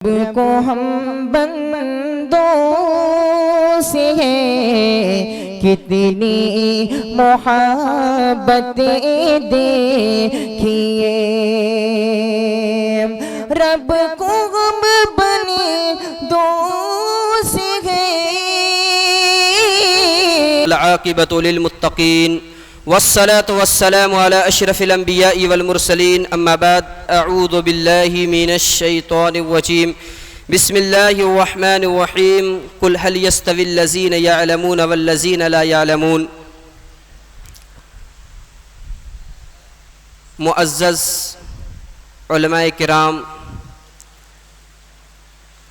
رب کو ہم بندوں سے ہے کتنی محبتیں دیکھیے، رب کو ہم بندوں سے ہے۔ العاقبۃ للمتقین والصلاة والسلام على اشرف الانبیاء والمرسلین، اما بعد، اعوذ باللہ من الشیطان الرجیم، بسم اللہ الرحمن الرحیم، قل هل يستوي الذین يعلمون والذین لا يعلمون۔ معزز علماء کرام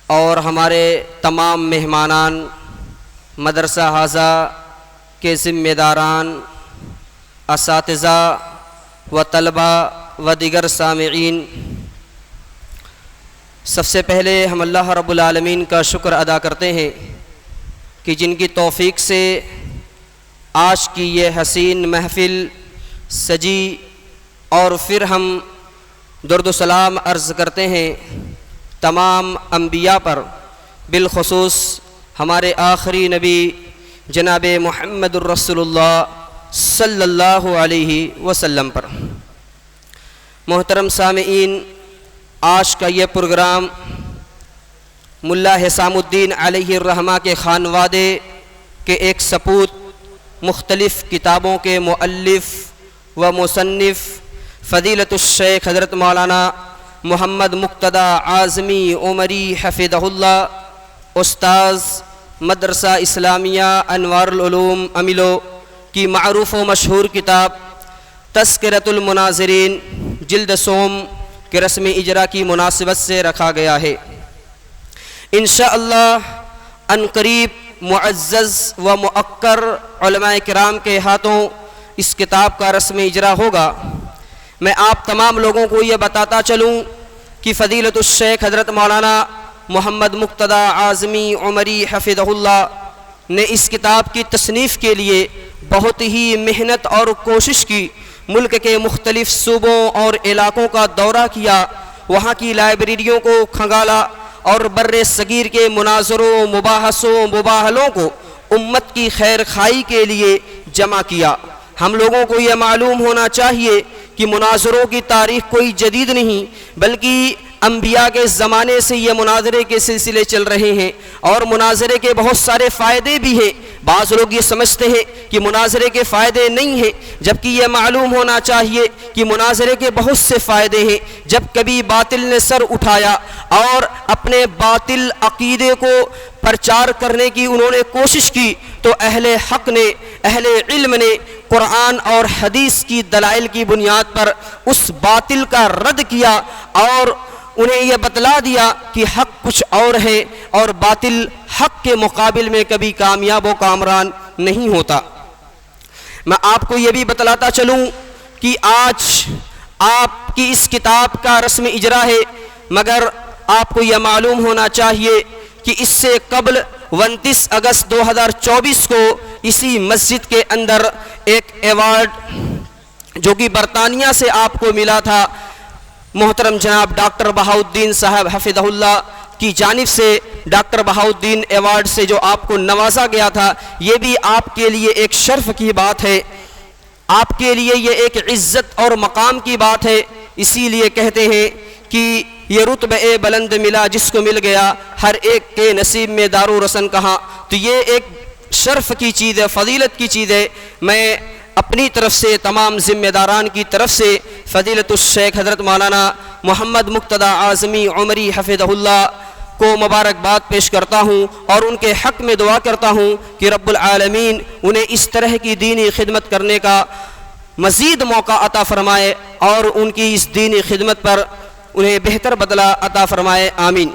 اور ہمارے تمام مہمانان، مدرسہ حاضہ کے ذمہ داران، اساتذہ و طلبہ و دیگر سامعین، سب سے پہلے ہم اللہ رب العالمین کا شکر ادا کرتے ہیں کہ جن کی توفیق سے آج کی یہ حسین محفل سجی، اور پھر ہم درود و سلام عرض کرتے ہیں تمام انبیاء پر، بالخصوص ہمارے آخری نبی جناب محمد الرسول اللہ صلی اللہ علیہ وسلم پر۔ محترم سامعین، آج کا یہ پروگرام ملا حسام الدین علیہ الرحمہ کے خانوادے کے ایک سپوت، مختلف کتابوں کے مؤلف و مصنف فضیلت الشیخ حضرت مولانا محمد مقتدی اعظمی عمری حفظہ اللہ، استاذ مدرسہ اسلامیہ انوار العلوم امیلو کی معروف و مشہور کتاب تذکرۃ المناظرین جلد سوم کے رسمی اجرا کی مناسبت سے رکھا گیا ہے۔ انشاءاللہ ان قریب معزز و مؤقر علماء کرام کے ہاتھوں اس کتاب کا رسمی اجرا ہوگا۔ میں آپ تمام لوگوں کو یہ بتاتا چلوں کہ فضیلت الشیخ حضرت مولانا محمد مقتدی اعظمی عمری حفظہ اللہ نے اس کتاب کی تصنیف کے لیے بہت ہی محنت اور کوشش کی۔ ملک کے مختلف صوبوں اور علاقوں کا دورہ کیا، وہاں کی لائبریریوں کو کھنگالا اور بر صغیر کے مناظروں، مباحثوں، مباحلوں کو امت کی خیر خواہی کے لیے جمع کیا۔ ہم لوگوں کو یہ معلوم ہونا چاہیے کہ مناظروں کی تاریخ کوئی جدید نہیں، بلکہ انبیاء کے زمانے سے یہ مناظرے کے سلسلے چل رہے ہیں، اور مناظرے کے بہت سارے فائدے بھی ہیں۔ بعض لوگ یہ سمجھتے ہیں کہ مناظرے کے فائدے نہیں ہیں، جبکہ یہ معلوم ہونا چاہیے کہ مناظرے کے بہت سے فائدے ہیں۔ جب کبھی باطل نے سر اٹھایا اور اپنے باطل عقیدے کو پرچار کرنے کی انہوں نے کوشش کی، تو اہل حق نے، اہل علم نے قرآن اور حدیث کی دلائل کی بنیاد پر اس باطل کا رد کیا اور انہیں یہ بتلا دیا کہ حق کچھ اور ہے، اور باطل حق کے مقابل میں کبھی کامیاب و کامران نہیں ہوتا۔ میں آپ کو یہ بھی بتلاتا چلوں کہ آج آپ کی اس کتاب کا رسمی اجرا ہے، مگر آپ کو یہ معلوم ہونا چاہیے کہ اس سے قبل 29 اگست 2024 کو اسی مسجد کے اندر ایک ایوارڈ جو کہ برطانیہ سے آپ کو ملا تھا، محترم جناب ڈاکٹر بہاؤالدین صاحب حفظہ اللہ کی جانب سے ڈاکٹر بہاؤالدین ایوارڈ سے جو آپ کو نوازا گیا تھا، یہ بھی آپ کے لیے ایک شرف کی بات ہے، آپ کے لیے یہ ایک عزت اور مقام کی بات ہے۔ اسی لیے کہتے ہیں کہ یہ رتبہ بلند ملا جس کو مل گیا، ہر ایک کے نصیب میں دار و رسن کہاں۔ تو یہ ایک شرف کی چیز ہے، فضیلت کی چیز ہے۔ میں اپنی طرف سے، تمام ذمہ داران کی طرف سے فضیلت الشیخ حضرت مولانا محمد مقتدی اعظمی عمری حفظہ اللہ کو مبارکباد پیش کرتا ہوں، اور ان کے حق میں دعا کرتا ہوں کہ رب العالمین انہیں اس طرح کی دینی خدمت کرنے کا مزید موقع عطا فرمائے، اور ان کی اس دینی خدمت پر انہیں بہتر بدلہ عطا فرمائے، آمین۔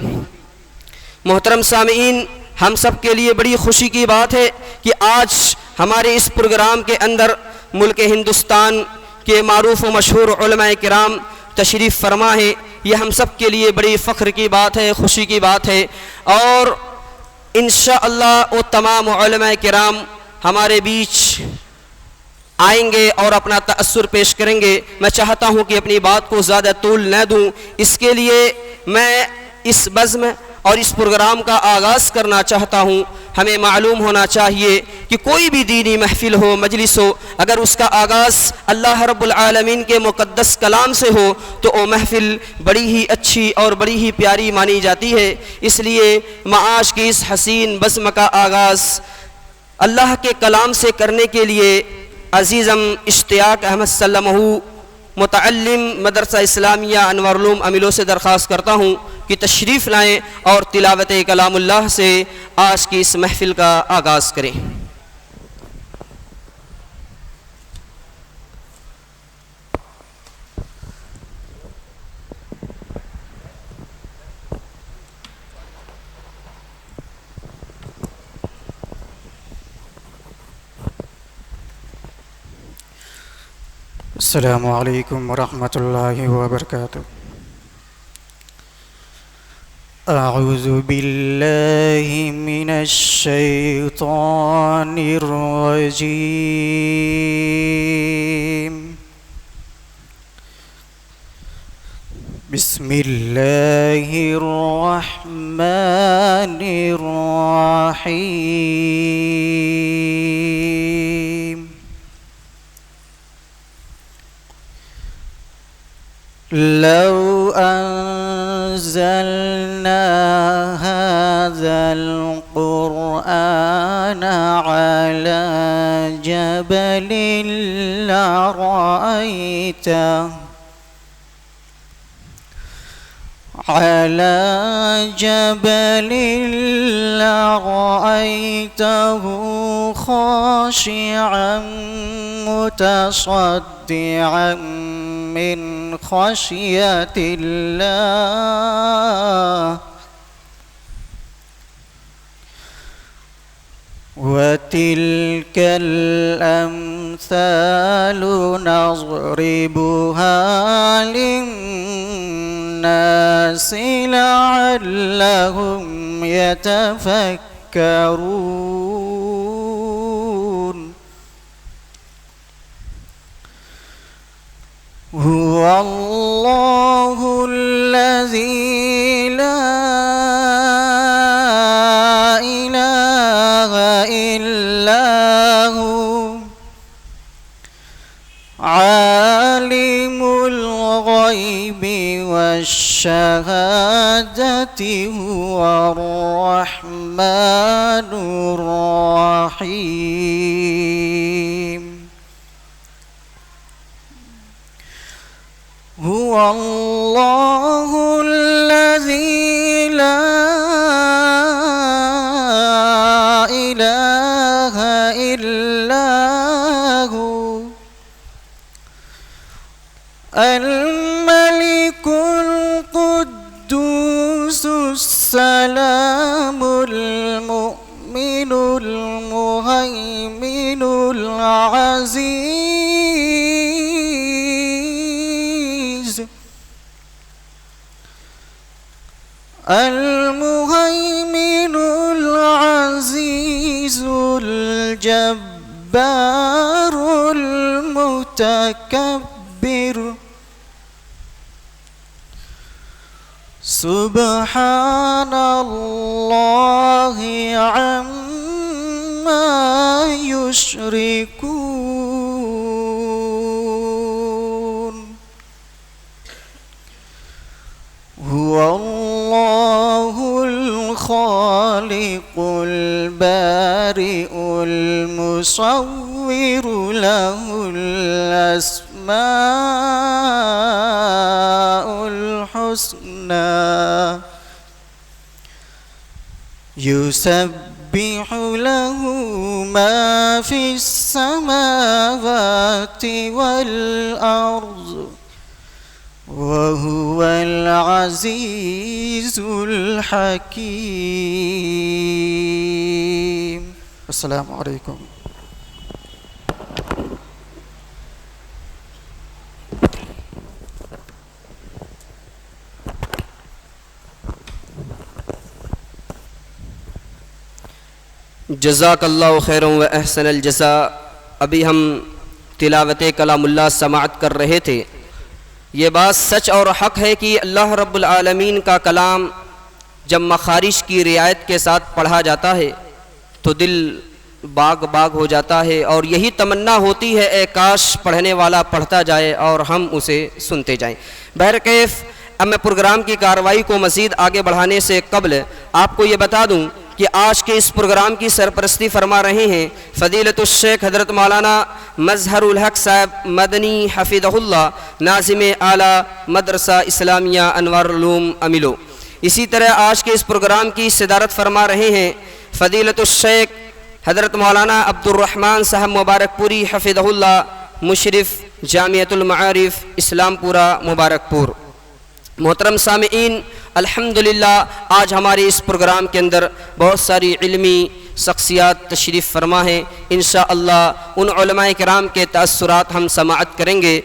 محترم سامعین، ہم سب کے لیے بڑی خوشی کی بات ہے کہ آج ہمارے اس پروگرام کے اندر ملک ہندوستان کے معروف و مشہور علماء کرام تشریف فرما ہے۔ یہ ہم سب کے لیے بڑی فخر کی بات ہے، خوشی کی بات ہے، اور انشاءاللہ وہ تمام علماء کرام ہمارے بیچ آئیں گے اور اپنا تأثر پیش کریں گے۔ میں چاہتا ہوں کہ اپنی بات کو زیادہ طول نہ دوں، اس کے لیے میں اس بزم اور اس پروگرام کا آغاز کرنا چاہتا ہوں۔ ہمیں معلوم ہونا چاہیے کہ کوئی بھی دینی محفل ہو، مجلس ہو، اگر اس کا آغاز اللہ رب العالمین کے مقدس کلام سے ہو تو وہ محفل بڑی ہی اچھی اور بڑی ہی پیاری مانی جاتی ہے۔ اس لیے معاش کی اس حسین بزم کا آغاز اللہ کے کلام سے کرنے کے لیے عزیزم اشتیاق احمد سلمہ متعلم مدرسہ اسلامیہ انوار العلوم امیلو سے درخواست کرتا ہوں کہ تشریف لائیں اور تلاوت کلام اللہ سے آج کی اس محفل کا آغاز کریں۔ السلام علیکم ورحمۃ اللہ وبرکاتہ۔ اعوذ باللہ من الشیطان الرجیم، بسم اللہ الرحمن الرحیم۔ لو أنزلنا هذا القرآن على جبل لرأيته خاشعا متصدعا من خشية الله، وتلك الأمثال نضربها للناس لعلهم يتفكرون۔ هو الله الذي لا إله إلا هو، عالم الغيب والشهادة، هو الرحمن الرحيم۔ هو الله الذي لا إله إلا هو، الملك القدوس السلام المؤمن المهيمن العزيز، المهيمن العزيز الجبار المتكبر، سبحان الله عما يشركون۔ هو الله الخالق البارئ المصور، له الأسماء الحسنى، يسبح له ما في السماوات والأرض، وهو العزيز الحكيم۔ السلام علیکم۔ جزاک اللہ خیرا و احسن الجزاء۔ ابھی ہم تلاوت کلام اللہ سماعت کر رہے تھے۔ یہ بات سچ اور حق ہے کہ اللہ رب العالمین کا کلام جب مخارج کی رعایت کے ساتھ پڑھا جاتا ہے تو دل باغ باغ ہو جاتا ہے اور یہی تمنا ہوتی ہے اے کاش پڑھنے والا پڑھتا جائے اور ہم اسے سنتے جائیں۔ بہرکیف اب میں پروگرام کی کارروائی کو مزید آگے بڑھانے سے قبل آپ کو یہ بتا دوں کہ آج کے اس پروگرام کی سرپرستی فرما رہے ہیں فضیلت الشیخ حضرت مولانا مظہر الحق صاحب مدنی حفظہ اللہ، ناظم اعلیٰ مدرسہ اسلامیہ انوار العلوم امیلو۔ اسی طرح آج کے اس پروگرام کی صدارت فرما رہے ہیں فضیلت الشیخ حضرت مولانا عبد الرحمن صاحب مبارک پوری حفظہ اللہ، مشرف جامعۃ المعارف اسلام پورہ مبارک پور۔ محترم سامعین، الحمدللہ آج ہمارے اس پروگرام کے اندر بہت ساری علمی شخصیات تشریف فرما ہیں۔ انشاءاللہ ان علماء کرام کے تأثرات ہم سماعت کریں گے۔